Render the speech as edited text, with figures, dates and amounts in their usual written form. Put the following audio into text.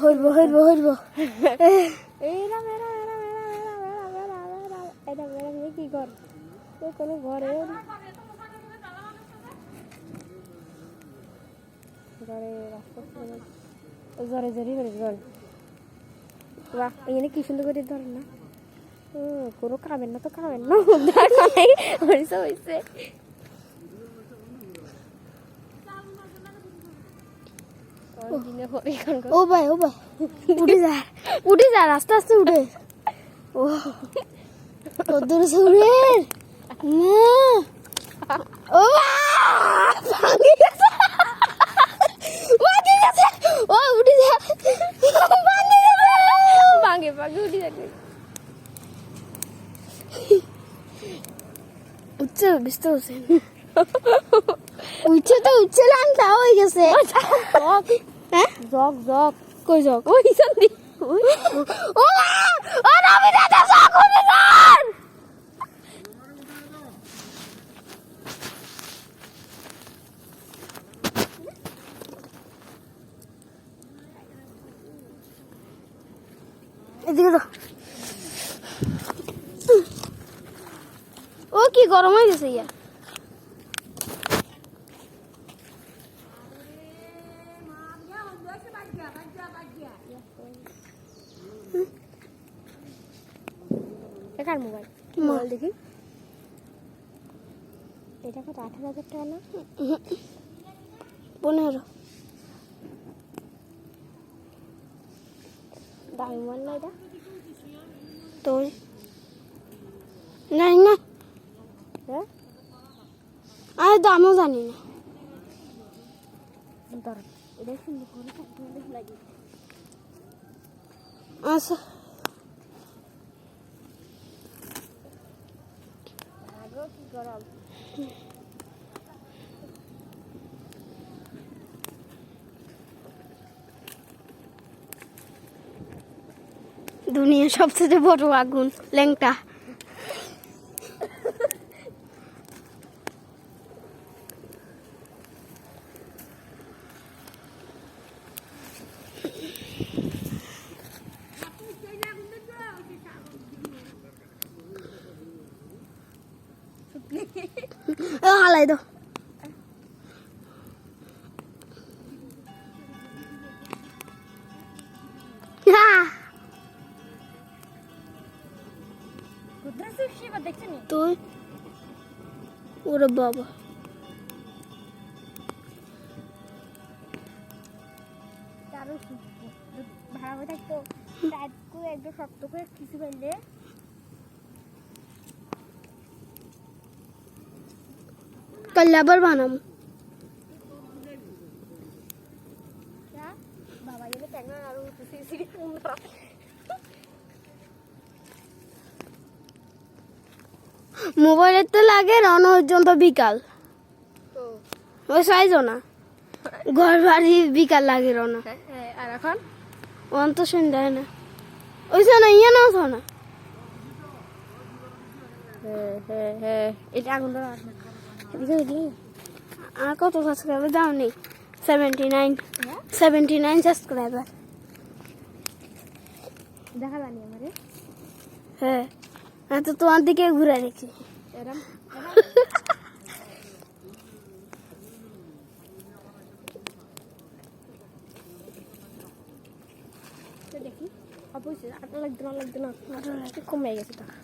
হইব কি ঘর কোনো ঘরে জরে জরি করে জল বাহ এখানে কি সুন্দর করে ধরেন না কোনো খাবেন না তো খাবেন না হয়েছে হয়েছে ও ভাই উঠে যা আস্তে আস্তে উঠে ও কদ্দুর সে উড়ে ও ভাঙে গেছে ও উঠে যা ভাঙে উঠে যাবে উঠছে বিস্তার হচ্ছে উঠছে লাংটা হয়ে গেছে হ্যাঁ জগ কই জগ ওই সন্ধি ও রামি দাদা জগ হবে গান এদিকে তো ও কি গরম হয়ে গেছে ইয়া কার মোবাইল দেখি এটা কত 18,000 টাকা না 15 দামি মোবাইল না এটা তো না হ্যাঁ আমি দামও জানি না এটা সুন্দর করে লাগে আচ্ছা দুনিয়ার সবচেয়ে বড় আগুন ল্যাংটা হালাই দাও তুই ওরে বাবা ভাড়া হয়ে থাকতো একদম শক্ত করে কিছু পাইলে কাল আবার বানাবো মোবাইলের তো লাগে রানো পর্যন্ত বিকাল ওই সাইজও না ঘর বাড়ি বিকাল লাগে রানো আর এখন অন্ত সন্ধ্যা হয় না ওই না ইয়ে না না এটা আগুন আর কত সাবস্ক্রাইবার দাও নেই 79 সাবস্ক্রাইবার দেখা জানি আমারে হ্যাঁ আমি তো তোমার দিকে ঘুরে রেখেছি দেখি অবশ্যই 8 লাগতো না কমে গেছে টাকা